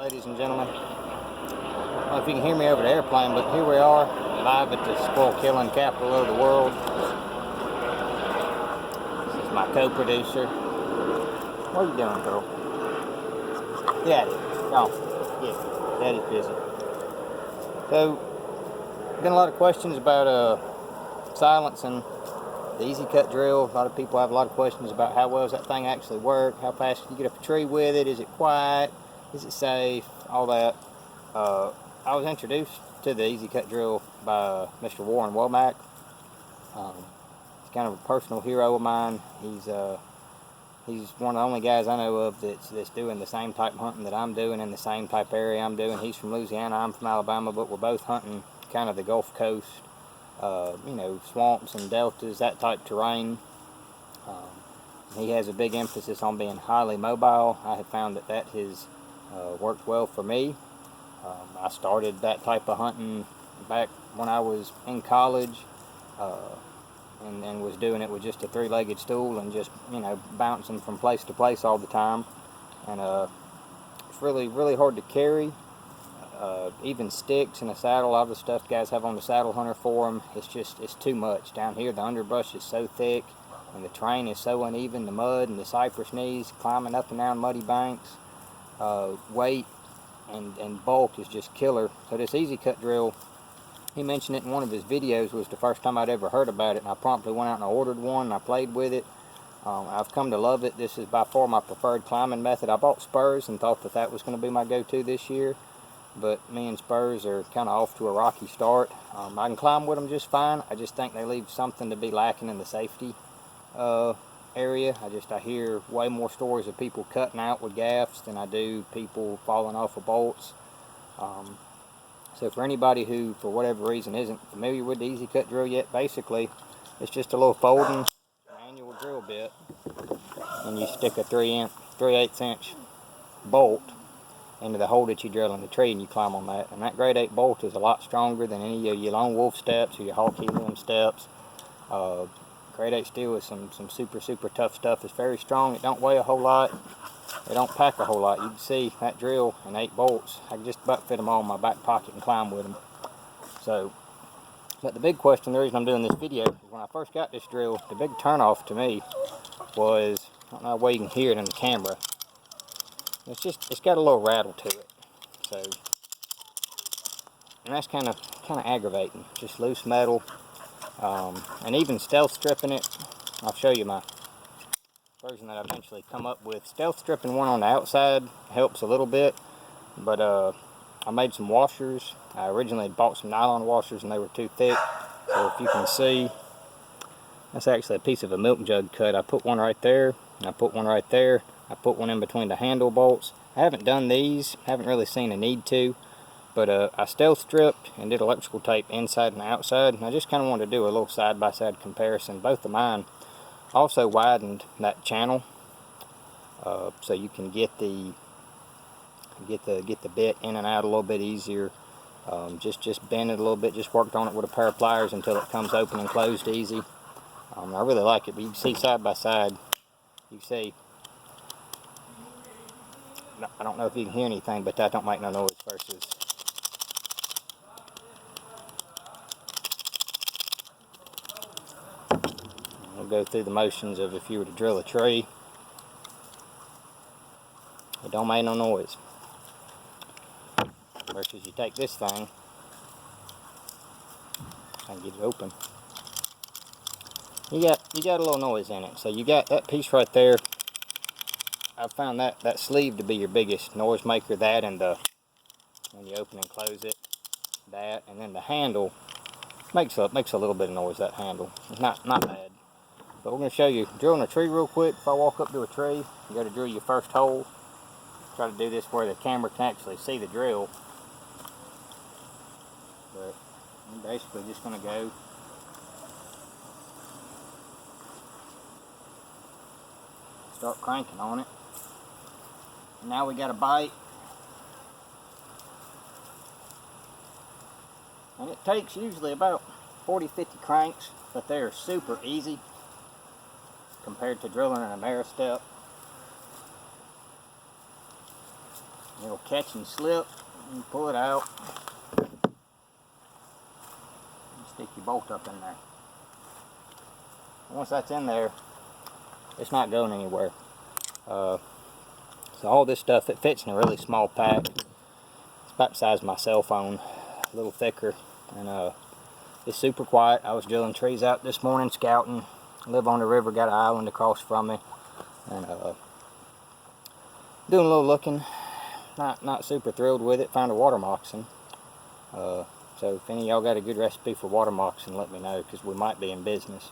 ladies and gentlemen. I don't know if you can hear me over the airplane, but here we are, live at the squirrel killing capital of the world. This is my co-producer. What are you doing, girl? Daddy. Oh, yeah, Daddy's busy. So, been a lot of questions about silencing the EZ Kut Drill. A lot of people have a lot of questions about how well does that thing actually work, how fast can you get up a tree with it, is it quiet, is it safe, all that. I was introduced to the EZ Kut Drill by Mr. Warren Womack. He's kind of a personal hero of mine. He's one of the only guys I know of that's doing the same type of hunting that I'm doing in the same type of area I'm doing. He's from Louisiana, I'm from Alabama, but we're both hunting kind of the Gulf Coast. You know, swamps and deltas, that type of terrain. He has a big emphasis on being highly mobile. I have found that has worked well for me. I started that type of hunting back when I was in college, and was doing it with just a three-legged stool and just, you know, bouncing from place to place all the time. And it's really hard to carry. Even sticks in a saddle, a lot of the stuff guys have on the Saddle Hunter forum, it's too much. Down here the underbrush is so thick and the terrain is so uneven, the mud and the cypress knees, climbing up and down muddy banks. Weight and bulk is just killer. So this EZ Kut Drill, he mentioned it in one of his videos, was the first time I'd ever heard about it, and I promptly went out and I ordered one and I played with it. I've come to love it. This is by far my preferred climbing method. I bought spurs and thought that was going to be my go-to this year, but me and spurs are kind of off to a rocky start. I can climb with them just fine. I just think they leave something to be lacking in the safety area. I hear way more stories of people cutting out with gaffs than I do people falling off of bolts. So for anybody who, for whatever reason, isn't familiar with the EZ Kut Drill yet, basically it's just a little folding manual drill bit, and you stick a 3/8 inch bolt into the hole that you drill in the tree, and you climb on that. And that grade 8 bolt is a lot stronger than any of your lone wolf steps or your hawk helium steps. Grade 8 steel is some super tough stuff. It's very strong. It don't weigh a whole lot. It don't pack a whole lot. You can see that drill and 8 bolts. I can just about fit them all in my back pocket and climb with them. So, but the big question, the reason I'm doing this video, is when I first got this drill, the big turnoff to me was, I don't know why you can hear it in the camera. It's got a little rattle to it. So, and that's kind of aggravating. Just loose metal. And even stealth stripping it, I'll show you my version that I eventually come up with. Stealth stripping one on the outside helps a little bit, but I made some washers. I originally bought some nylon washers and they were too thick. So if you can see, that's actually a piece of a milk jug cut. I put one right there, and I put one right there. I put one in between the handle bolts. I haven't done these, haven't really seen a need to. But I stealth stripped and did electrical tape inside and outside, and I just kind of wanted to do a little side-by-side comparison. Both of mine also widened that channel, so you can get the bit in and out a little bit easier. Just bend it a little bit. Just worked on it with a pair of pliers until it comes open and closed easy. I really like it. But you can see side by side. You can see. I don't know if you can hear anything, but that don't make no noise versus. We'll go through the motions of if you were to drill a tree. It don't make no noise. Versus you take this thing and get it open. You got a little noise in it. So you got that piece right there. I've found that sleeve to be your biggest noise maker. That and when you open and close it, that, and then the handle makes a little bit of noise. That handle, it's not bad. But we're going to show you drilling a tree real quick. If I walk up to a tree, you got to drill your first hole. Try to do this where the camera can actually see the drill. But I'm basically just going to go start cranking on it. Now we got a bite. And it takes usually about 40-50 cranks, but they are super easy compared to drilling an Ameristep. It'll catch and slip, and pull it out. Stick your bolt up in there. Once that's in there, it's not going anywhere. So all this stuff, it fits in a really small pack. It's about the size of my cell phone, a little thicker, and it's super quiet. I was drilling trees out this morning, scouting. I live on the river, got an island across from me, and doing a little looking. Not super thrilled with it. Found a water moccasin. So if any of y'all got a good recipe for water moccasin, let me know, because we might be in business.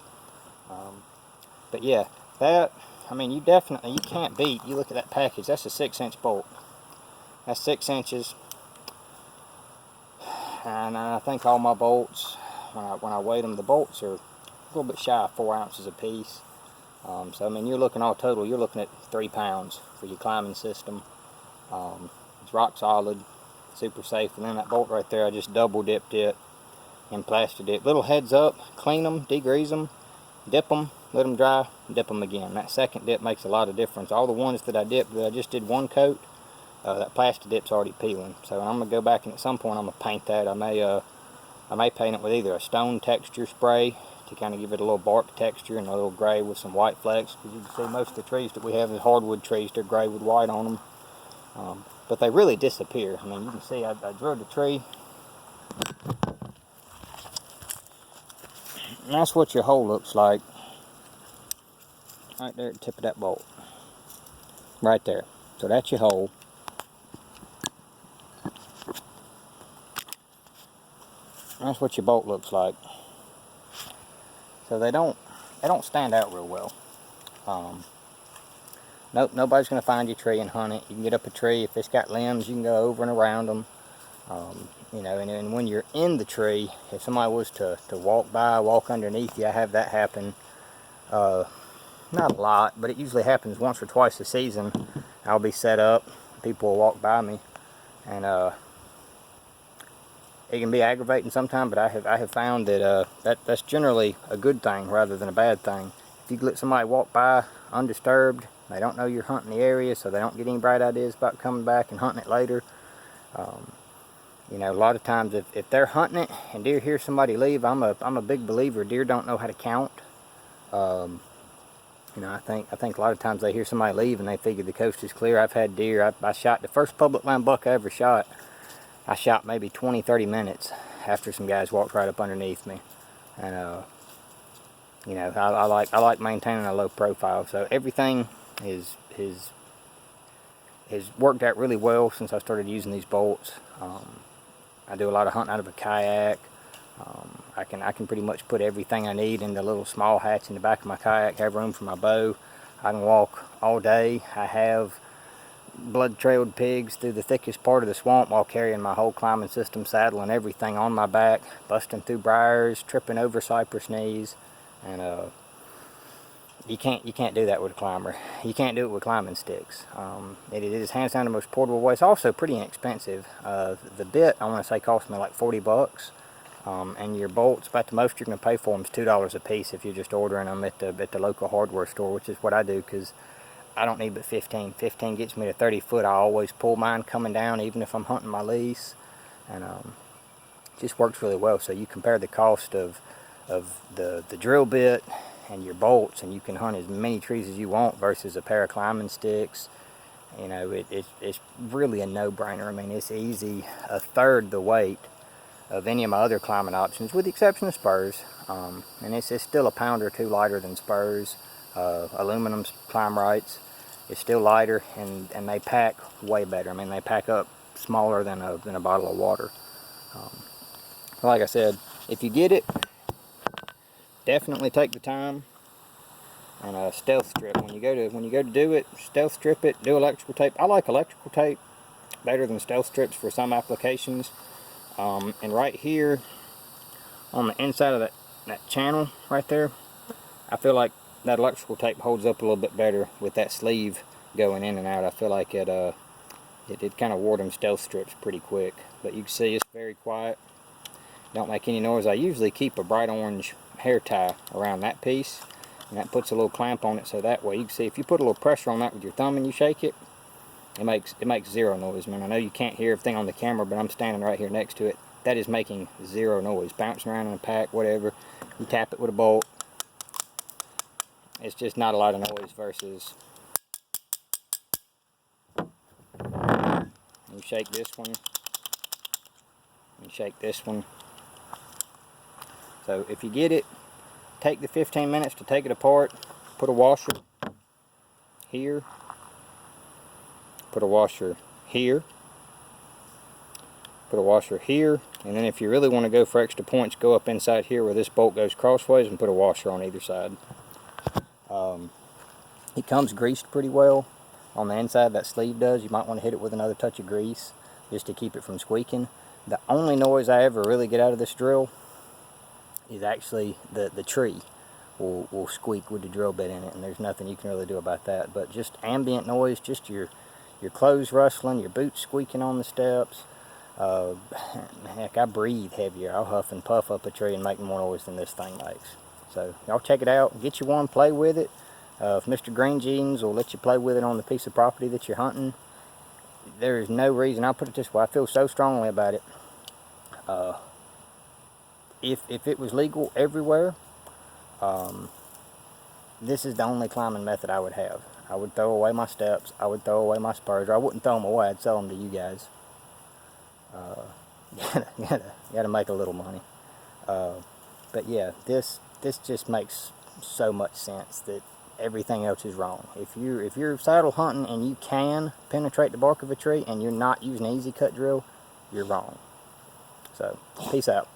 But yeah, that, I mean, you can't beat, you look at that package, that's a 6-inch bolt. That's 6 inches. And I think all my bolts, when I weighed them, the bolts are a little bit shy of 4 ounces a piece. So I mean, you're looking all total, you're looking at 3 pounds for your climbing system. It's rock solid, super safe. And then that bolt right there, I just double dipped it in plaster dip. Little heads up, clean them, degrease them, dip them, let them dry, dip them again. That second dip makes a lot of difference. All the ones that I dipped, that I just did one coat, that plaster dip's already peeling. So I'm gonna go back and at some point I'm gonna paint that. I may paint it with either a stone texture spray to kind of give it a little bark texture and a little gray with some white flecks. Because you can see most of the trees that we have is hardwood trees. They're gray with white on them. But they really disappear. I mean, you can see I drilled the tree. And that's what your hole looks like. Right there at the tip of that bolt. Right there. So that's your hole. That's what your bolt looks like. So they don't stand out real well. Nope, nobody's going to find your tree and hunt it. You can get up a tree. If it's got limbs, you can go over and around them. You know, and when you're in the tree, if somebody was to walk underneath you, I have that happen. Not a lot, but it usually happens once or twice a season. I'll be set up, people will walk by me, and it can be aggravating sometimes, but I have found that, that's generally a good thing rather than a bad thing. If you let somebody walk by undisturbed, they don't know you're hunting the area, so they don't get any bright ideas about coming back and hunting it later. You know, a lot of times if they're hunting it and deer hear somebody leave, I'm a big believer deer don't know how to count. You know, I think a lot of times they hear somebody leave and they figure the coast is clear. I've had deer, I shot the first public land buck I ever shot. I shot maybe 20-30 minutes after some guys walked right up underneath me. And you know, I like maintaining a low profile, so everything has worked out really well since I started using these bolts. I do a lot of hunting out of a kayak. I can pretty much put everything I need in the little small hatch in the back of my kayak, have room for my bow. I can walk all day. I have blood-trailed pigs through the thickest part of the swamp while carrying my whole climbing system, saddle and everything on my back, busting through briars, tripping over cypress knees, and you can't do that with a climber. You can't do it with climbing sticks. It is hands down the most portable way. It's also pretty inexpensive. The bit, I want to say, cost me like 40 bucks. And your bolts, about the most you're going to pay for them is $2 a piece if you're just ordering them at the local hardware store, which is what I do, because I don't need but 15. 15 gets me to 30 foot. I always pull mine coming down, even if I'm hunting my lease, and it just works really well. So you compare the cost of the drill bit and your bolts, and you can hunt as many trees as you want versus a pair of climbing sticks. You know, it's really a no-brainer. I mean, it's easy, a third the weight of any of my other climbing options, with the exception of spurs. And it's still a pound or two lighter than spurs. Aluminum climb rights is still lighter, and they pack way better. I mean, they pack up smaller than a bottle of water. Like I said, if you get it, definitely take the time and stealth strip when you go to do it. Stealth strip it. Do electrical tape. I like electrical tape better than stealth strips for some applications. And right here on the inside of that channel right there, I feel like that electrical tape holds up a little bit better with that sleeve going in and out. I feel like it kind of wore them stealth strips pretty quick. But you can see it's very quiet. Don't make any noise. I usually keep a bright orange hair tie around that piece, and that puts a little clamp on it, so that way you can see if you put a little pressure on that with your thumb and you shake it, It makes zero noise, man. I know you can't hear everything on the camera, but I'm standing right here next to it. That is making zero noise. Bouncing around in a pack, whatever. You tap it with a bolt. It's just not a lot of noise versus you shake this one, you shake this one. So if you get it, take the 15 minutes to take it apart, put a washer here, put a washer here, put a washer here, and then if you really want to go for extra points, go up inside here where this bolt goes crossways and put a washer on either side. It comes greased pretty well on the inside, that sleeve does. You might want to hit it with another touch of grease just to keep it from squeaking. The only noise I ever really get out of this drill is actually the tree will squeak with the drill bit in it, and there's nothing you can really do about that. But just ambient noise, just your clothes rustling, your boots squeaking on the steps. Heck, I breathe heavier. I'll huff and puff up a tree and make more noise than this thing makes. So y'all check it out, get you one, play with it. If Mr. Green Jeans will let you play with it on the piece of property that you're hunting, there is no reason. I'll put it this way, I feel so strongly about it. If it was legal everywhere, this is the only climbing method I would have. I would throw away my steps, I would throw away my spurs, or I wouldn't throw them away, I'd sell them to you guys. Gotta make a little money. But yeah, this just makes so much sense that everything else is wrong. If you're saddle hunting and you can penetrate the bark of a tree and you're not using an EZ Kut drill, you're wrong. So, peace out.